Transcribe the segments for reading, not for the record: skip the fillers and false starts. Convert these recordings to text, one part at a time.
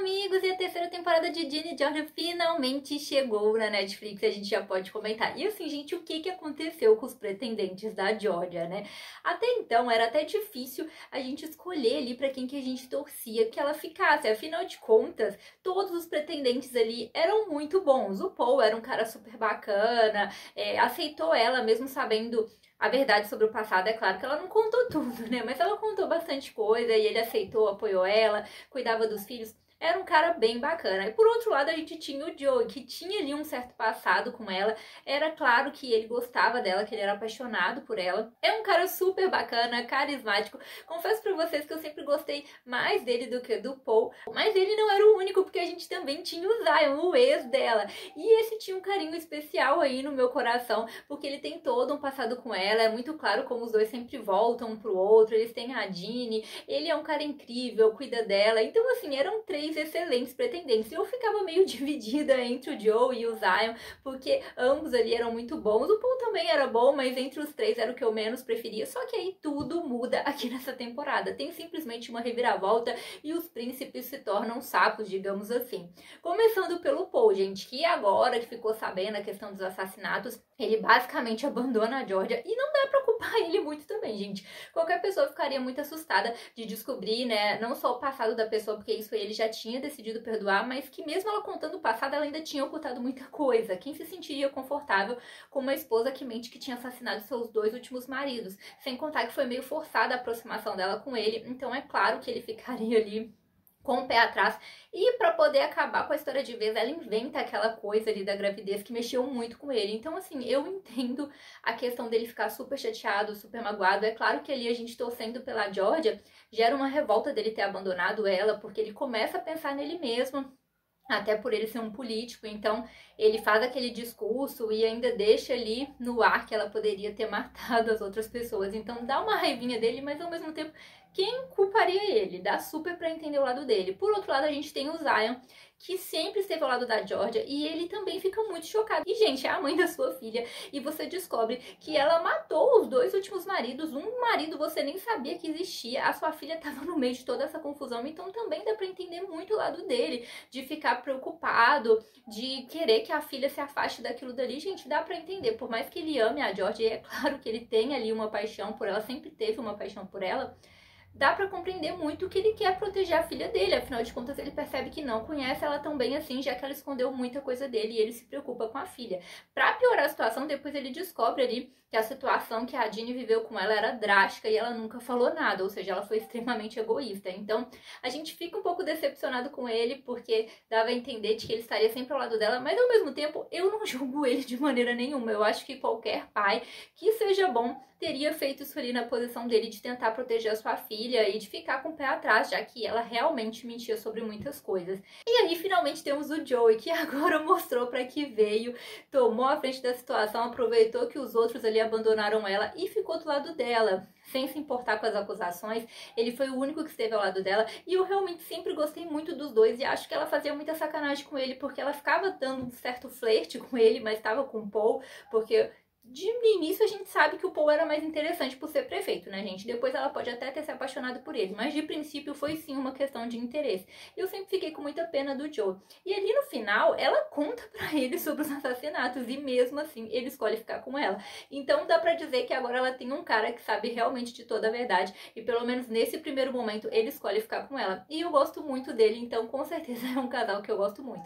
amigos! E a terceira temporada de Ginny e Georgia finalmente chegou na Netflix, a gente já pode comentar. E assim, gente, o que aconteceu com os pretendentes da Georgia, né? Até então era até difícil a gente escolher ali pra quem que a gente torcia que ela ficasse. Afinal de contas, todos os pretendentes ali eram muito bons. O Paul era um cara super bacana, aceitou ela mesmo sabendo a verdade sobre o passado. É claro que ela não contou tudo, né? Mas ela contou bastante coisa e ele aceitou, apoiou ela, cuidava dos filhos. Era um cara bem bacana. E por outro lado, a gente tinha o Joey, que tinha ali um certo passado com ela. Era claro que ele gostava dela, que ele era apaixonado por ela. É um cara super bacana, carismático. Confesso pra vocês que eu sempre gostei mais dele do que do Paul. Mas ele não era o único, porque a gente também tinha o Zion, o ex dela. E esse tinha um carinho especial aí no meu coração, porque ele tem todo um passado com ela. É muito claro como os dois sempre voltam um pro outro. Eles têm a Ginny, ele é um cara incrível, cuida dela. Então, assim, eram três excelentes pretendentes. Eu ficava meio dividida entre o Joe e o Zion, porque ambos ali eram muito bons. O Paul também era bom, mas entre os três era o que eu menos preferia. Só que aí tudo muda aqui nessa temporada. Tem simplesmente uma reviravolta e os príncipes se tornam sapos, digamos assim. Começando pelo Paul, gente, que agora que ficou sabendo a questão dos assassinatos, ele basicamente abandona a Georgia e não dá pra culpar ele muito também, gente. Qualquer pessoa ficaria muito assustada de descobrir, né, não só o passado da pessoa, porque isso ele já tinha decidido perdoar, mas que mesmo ela contando o passado, ela ainda tinha ocultado muita coisa. Quem se sentiria confortável com uma esposa que mente que tinha assassinado seus dois últimos maridos? Sem contar que foi meio forçada a aproximação dela com ele, então é claro que ele ficaria ali com o pé atrás. E para poder acabar com a história de vez, ela inventa aquela coisa ali da gravidez que mexeu muito com ele. Então, assim, eu entendo a questão dele ficar super chateado, super magoado. É claro que ali a gente torcendo pela Georgia, gera uma revolta dele ter abandonado ela, porque ele começa a pensar nele mesmo, até por ele ser um político. Então ele faz aquele discurso e ainda deixa ali no ar que ela poderia ter matado as outras pessoas. Então dá uma raivinha dele, mas ao mesmo tempo, quem culparia ele? Dá super pra entender o lado dele. Por outro lado, a gente tem o Zion, que sempre esteve ao lado da Georgia, e ele também fica muito chocado. E, gente, é a mãe da sua filha, e você descobre que ela matou os dois últimos maridos. Um marido você nem sabia que existia, a sua filha estava no meio de toda essa confusão. Então também dá pra entender muito o lado dele, de ficar preocupado, de querer que a filha se afaste daquilo dali. Gente, dá pra entender, por mais que ele ame a Georgia, e é claro que ele tem ali uma paixão por ela, sempre teve uma paixão por ela, dá pra compreender muito que ele quer proteger a filha dele. Afinal de contas, ele percebe que não conhece ela tão bem assim, já que ela escondeu muita coisa dele, e ele se preocupa com a filha. Pra piorar a situação, depois ele descobre ali que a situação que a Ginny viveu com ela era drástica e ela nunca falou nada, ou seja, ela foi extremamente egoísta. Então, a gente fica um pouco decepcionado com ele, porque dava a entender de que ele estaria sempre ao lado dela, mas ao mesmo tempo, eu não julgo ele de maneira nenhuma. Eu acho que qualquer pai que seja bom teria feito isso ali na posição dele, de tentar proteger a sua filha e de ficar com o pé atrás, já que ela realmente mentia sobre muitas coisas. E aí, finalmente, temos o Joey, que agora mostrou pra que veio, tomou a frente da situação, aproveitou que os outros ali abandonaram ela e ficou do lado dela, sem se importar com as acusações. Ele foi o único que esteve ao lado dela, e eu realmente sempre gostei muito dos dois, e acho que ela fazia muita sacanagem com ele, porque ela ficava dando um certo flerte com ele, mas estava com o Paul, porque de início a gente sabe que o Paul era mais interessante por ser prefeito, né, gente? Depois ela pode até ter se apaixonado por ele, mas de princípio foi sim uma questão de interesse. Eu sempre fiquei com muita pena do Joe. E ali no final, ela conta pra ele sobre os assassinatos, e mesmo assim ele escolhe ficar com ela. Então dá pra dizer que agora ela tem um cara que sabe realmente de toda a verdade, e pelo menos nesse primeiro momento ele escolhe ficar com ela. E eu gosto muito dele, então com certeza é um casal que eu gosto muito.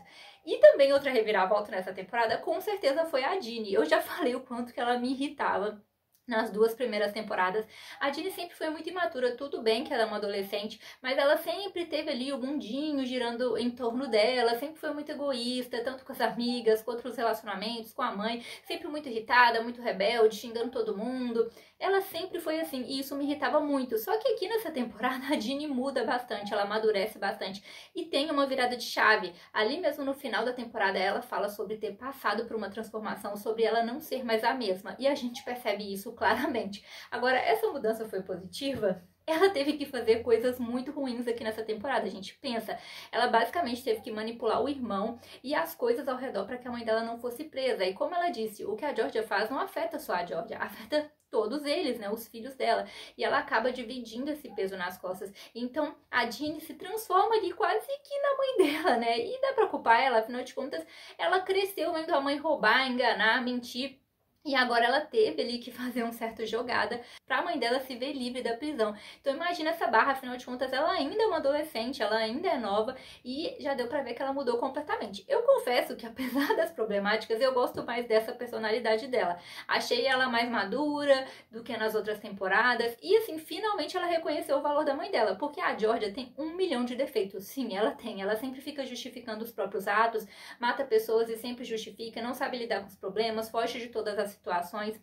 E também outra reviravolta nessa temporada, com certeza, foi a Ginny. Eu já falei o quanto que ela me irritava nas duas primeiras temporadas. A Ginny sempre foi muito imatura. Tudo bem que ela é uma adolescente, mas ela sempre teve ali o mundinho girando em torno dela, sempre foi muito egoísta, tanto com as amigas, quanto os relacionamentos, com a mãe, sempre muito irritada, muito rebelde, xingando todo mundo. Ela sempre foi assim, e isso me irritava muito. Só que aqui nessa temporada a Ginny muda bastante, ela amadurece bastante e tem uma virada de chave. Ali mesmo no final da temporada ela fala sobre ter passado por uma transformação, sobre ela não ser mais a mesma, e a gente percebe isso claramente. Agora, essa mudança foi positiva? Ela teve que fazer coisas muito ruins aqui nessa temporada, a gente pensa. Ela basicamente teve que manipular o irmão e as coisas ao redor para que a mãe dela não fosse presa. E como ela disse, o que a Georgia faz não afeta só a Georgia, afeta todos eles, né, os filhos dela. E ela acaba dividindo esse peso nas costas. Então, a Ginny se transforma ali quase que na mãe dela, né? E dá pra culpar ela, afinal de contas, ela cresceu vendo a mãe roubar, enganar, mentir. E agora ela teve ali que fazer uma certa jogada para a mãe dela se ver livre da prisão. Então imagina essa barra, afinal de contas, ela ainda é uma adolescente, ela ainda é nova e já deu para ver que ela mudou completamente. Eu confesso que apesar das problemáticas, eu gosto mais dessa personalidade dela. Achei ela mais madura do que nas outras temporadas e assim, finalmente ela reconheceu o valor da mãe dela, porque a Georgia tem 1 milhão de defeitos. Sim, ela tem. Ela sempre fica justificando os próprios atos, mata pessoas e sempre justifica, não sabe lidar com os problemas, foge de todas as situações.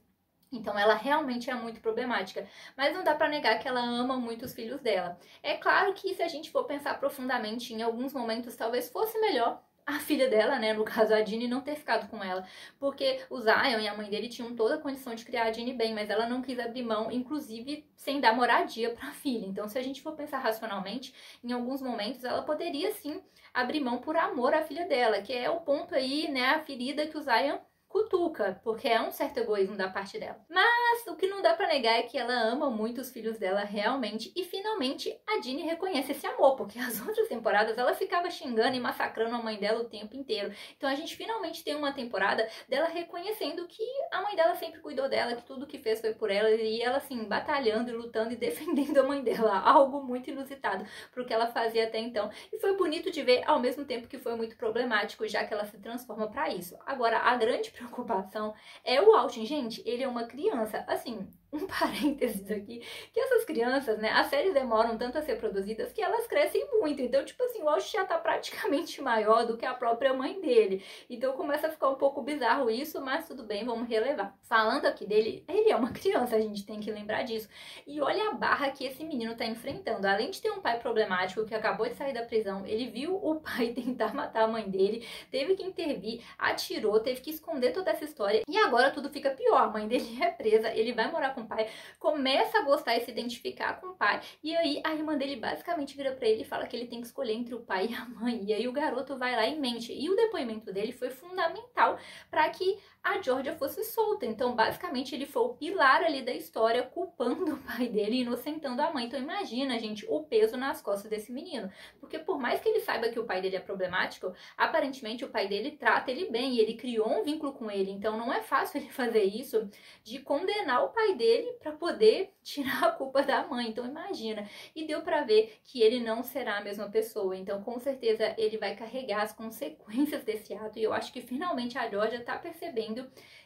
Então ela realmente é muito problemática, mas não dá pra negar que ela ama muito os filhos dela. É claro que se a gente for pensar profundamente, em alguns momentos talvez fosse melhor a filha dela, né, no caso a Ginny, não ter ficado com ela, porque o Zion e a mãe dele tinham toda a condição de criar a Ginny bem, mas ela não quis abrir mão, inclusive sem dar moradia pra filha. Então se a gente for pensar racionalmente, em alguns momentos ela poderia sim abrir mão por amor à filha dela, que é o ponto aí, né, a ferida que o Zion cutuca, porque é um certo egoísmo da parte dela. Mas o que não dá pra negar é que ela ama muito os filhos dela realmente e finalmente a Ginny reconhece esse amor, porque as outras temporadas ela ficava xingando e massacrando a mãe dela o tempo inteiro. Então a gente finalmente tem uma temporada dela reconhecendo que a mãe dela sempre cuidou dela, que tudo que fez foi por ela e ela assim batalhando e lutando e defendendo a mãe dela, algo muito inusitado pro que ela fazia até então. E foi bonito de ver ao mesmo tempo que foi muito problemático, já que ela se transforma pra isso. Agora, a grande preocupação é o Austin. Gente, ele é uma criança. Assim, um parênteses aqui, que essas crianças, né, as séries demoram tanto a ser produzidas que elas crescem muito. Então, tipo assim, o Austin já tá praticamente maior do que a própria mãe dele. Então começa a ficar um pouco bizarro isso, mas tudo bem, vamos relevar. Falando aqui dele, ele é uma criança, a gente tem que lembrar disso. E olha a barra que esse menino tá enfrentando. Além de ter um pai problemático que acabou de sair da prisão, ele viu o pai tentar matar a mãe dele, teve que intervir, atirou, teve que esconder toda essa história. E agora tudo fica pior. A mãe dele é presa, ele vai morar com o pai, começa a gostar e se identificar com o pai, e aí a irmã dele basicamente vira pra ele e fala que ele tem que escolher entre o pai e a mãe, e aí o garoto vai lá e mente, e o depoimento dele foi fundamental para que a Georgia fosse solta. Então basicamente ele foi o pilar ali da história, culpando o pai dele e inocentando a mãe. Então imagina, gente, o peso nas costas desse menino, porque por mais que ele saiba que o pai dele é problemático, aparentemente o pai dele trata ele bem, e ele criou um vínculo com ele, então não é fácil ele fazer isso, de condenar o pai dele para poder tirar a culpa da mãe. Então imagina, e deu para ver que ele não será a mesma pessoa, então com certeza ele vai carregar as consequências desse ato, e eu acho que finalmente a Georgia tá percebendo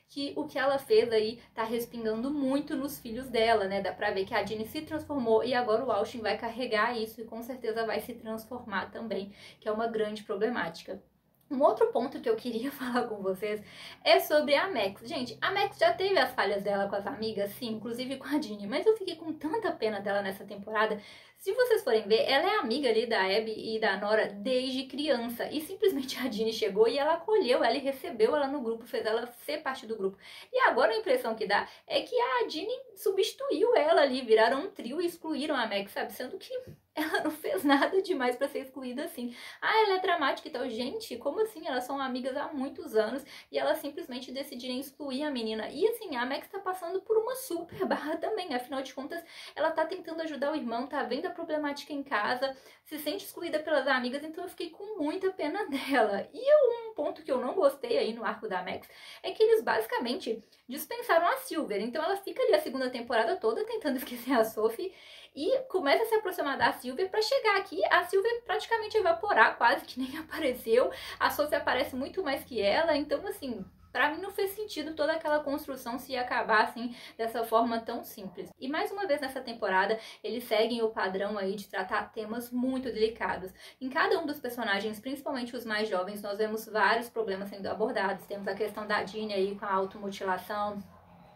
que o que ela fez aí tá respingando muito nos filhos dela, né? Dá pra ver que a Ginny se transformou e agora o Austin vai carregar isso e com certeza vai se transformar também, que é uma grande problemática. Um outro ponto que eu queria falar com vocês é sobre a Max. Gente, a Max já teve as falhas dela com as amigas, sim, inclusive com a Ginny, mas eu fiquei com tanta pena dela nessa temporada. Se vocês forem ver, ela é amiga ali da Abby e da Nora desde criança, e simplesmente a Ginny chegou e ela acolheu ela e recebeu ela no grupo, fez ela ser parte do grupo. E agora a impressão que dá é que a Ginny substituiu ela ali, viraram um trio e excluíram a Max, sabe? Sendo que ela não fez nada demais pra ser excluída assim. Ah, ela é dramática e tal. Gente, como assim? Elas são amigas há muitos anos e elas simplesmente decidirem excluir a menina. E assim, a Max tá passando por uma super barra também. Afinal de contas, ela tá tentando ajudar o irmão, tá vendo a problemática em casa, se sente excluída pelas amigas, então eu fiquei com muita pena dela. E um ponto que eu não gostei aí no arco da Max é que eles basicamente dispensaram a Silver. Então ela fica ali a segunda temporada toda tentando esquecer a Sophie e começa a se aproximar da Silver para chegar aqui. A Silver praticamente evaporar, quase que nem apareceu. A Sophie aparece muito mais que ela, então assim, pra mim não fez sentido toda aquela construção se acabar assim, dessa forma tão simples. E mais uma vez nessa temporada, eles seguem o padrão aí de tratar temas muito delicados. Em cada um dos personagens, principalmente os mais jovens, nós vemos vários problemas sendo abordados. Temos a questão da Ginny aí com a automutilação,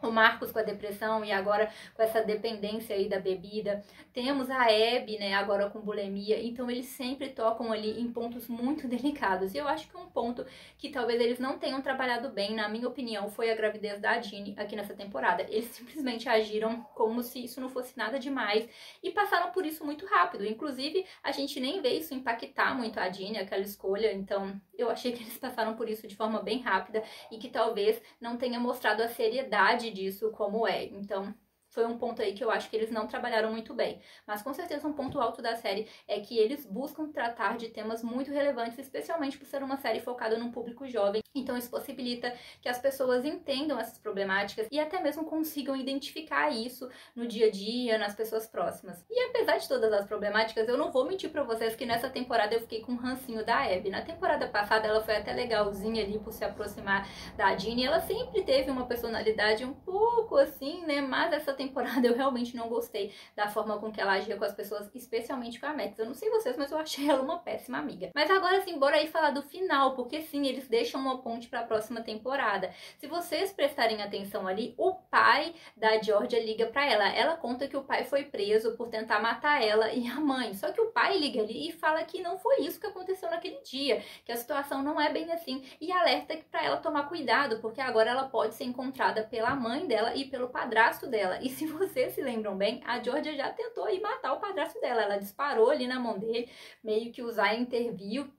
o Marcos com a depressão e agora com essa dependência aí da bebida. Temos a Abby, né, agora com bulimia. Então eles sempre tocam ali em pontos muito delicados. E eu acho que um ponto que talvez eles não tenham trabalhado bem, na minha opinião, foi a gravidez da Ginny aqui nessa temporada. Eles simplesmente agiram como se isso não fosse nada demais e passaram por isso muito rápido. Inclusive, a gente nem vê isso impactar muito a Ginny, aquela escolha. Então eu achei que eles passaram por isso de forma bem rápida e que talvez não tenha mostrado a seriedade disso como é. Então foi um ponto aí que eu acho que eles não trabalharam muito bem. Mas com certeza um ponto alto da série é que eles buscam tratar de temas muito relevantes, especialmente por ser uma série focada num público jovem. Então isso possibilita que as pessoas entendam essas problemáticas e até mesmo consigam identificar isso no dia a dia, nas pessoas próximas. E apesar de todas as problemáticas, eu não vou mentir pra vocês que nessa temporada eu fiquei com um rancinho da Abby. Na temporada passada ela foi até legalzinha ali por se aproximar da Ginny. Ela sempre teve uma personalidade um pouco assim, né? Mas essa temporada eu realmente não gostei da forma com que ela agia com as pessoas, especialmente com a Max. Eu não sei vocês, mas eu achei ela uma péssima amiga. Mas agora sim, bora aí falar do final, porque sim, eles deixam uma ponte para a próxima temporada. Se vocês prestarem atenção ali, o pai da Georgia liga para ela. Ela conta que o pai foi preso por tentar matar ela e a mãe. Só que o pai liga ali e fala que não foi isso que aconteceu naquele dia, que a situação não é bem assim, e alerta para ela tomar cuidado, porque agora ela pode ser encontrada pela mãe dela e pelo padrasto dela. E se vocês se lembram bem, a Georgia já tentou ir matar o padrasto dela. Ela disparou ali na mão dele, meio que o Zay interviu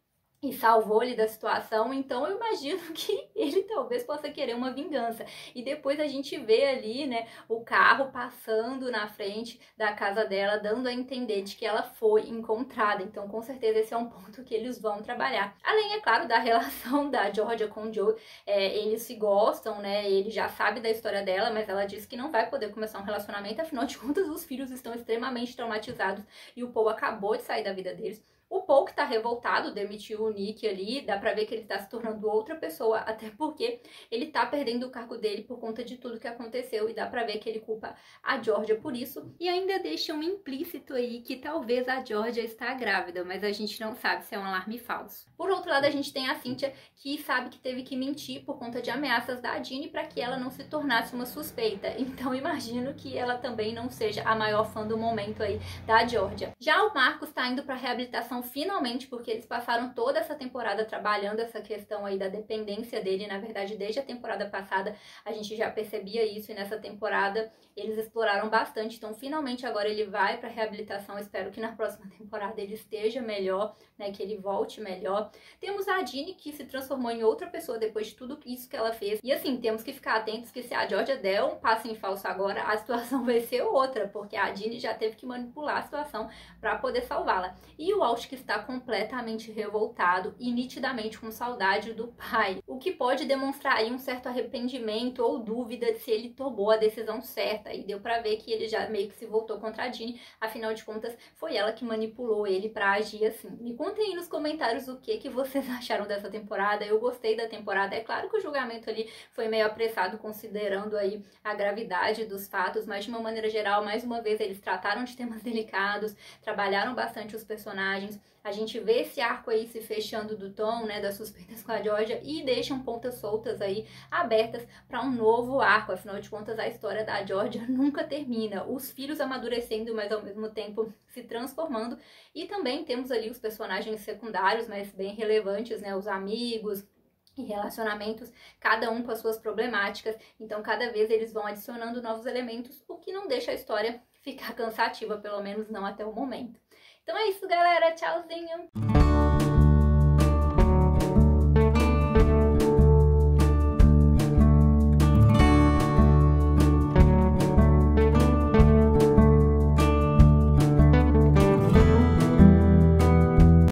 e salvou ele da situação, então eu imagino que ele talvez possa querer uma vingança. E depois a gente vê ali, né, o carro passando na frente da casa dela, dando a entender de que ela foi encontrada. Então, com certeza, esse é um ponto que eles vão trabalhar. Além, é claro, da relação da Georgia com o Joe, eles se gostam, né, ele já sabe da história dela, mas ela disse que não vai poder começar um relacionamento, afinal de contas, os filhos estão extremamente traumatizados e o Paul acabou de sair da vida deles. O Paul que tá revoltado, demitiu o Nick ali, dá pra ver que ele tá se tornando outra pessoa, até porque ele tá perdendo o cargo dele por conta de tudo que aconteceu e dá pra ver que ele culpa a Georgia por isso. E ainda deixa um implícito aí que talvez a Georgia está grávida, mas a gente não sabe se é um alarme falso. Por outro lado, a gente tem a Cynthia, que sabe que teve que mentir por conta de ameaças da Ginny para que ela não se tornasse uma suspeita. Então imagino que ela também não seja a maior fã do momento aí da Georgia. Já o Marcos tá indo pra reabilitação finalmente, porque eles passaram toda essa temporada trabalhando essa questão aí da dependência dele. Na verdade, desde a temporada passada a gente já percebia isso e nessa temporada eles exploraram bastante. Então finalmente agora ele vai para reabilitação. Espero que na próxima temporada ele esteja melhor, né, que ele volte melhor. Temos a Ginny, que se transformou em outra pessoa depois de tudo isso que ela fez. E assim, temos que ficar atentos que se a Georgia der um passo em falso agora, a situação vai ser outra, porque a Ginny já teve que manipular a situação para poder salvá-la. E o Walsh que está completamente revoltado e nitidamente com saudade do pai, o que pode demonstrar aí um certo arrependimento ou dúvida se ele tomou a decisão certa, e deu pra ver que ele já meio que se voltou contra a Ginny, afinal de contas foi ela que manipulou ele pra agir assim. Me contem aí nos comentários o que vocês acharam dessa temporada. Eu gostei da temporada, é claro que o julgamento ali foi meio apressado considerando aí a gravidade dos fatos, mas de uma maneira geral, mais uma vez, eles trataram de temas delicados, trabalharam bastante os personagens. A gente vê esse arco aí se fechando do Tom, né, das suspeitas com a Georgia, e deixam pontas soltas aí abertas para um novo arco. Afinal de contas, a história da Georgia nunca termina. Os filhos amadurecendo, mas ao mesmo tempo se transformando. E também temos ali os personagens secundários, mas bem relevantes, né, os amigos e relacionamentos, cada um com as suas problemáticas. Então, cada vez eles vão adicionando novos elementos, o que não deixa a história ficar cansativa, pelo menos não até o momento. Então é isso, galera. Tchauzinho!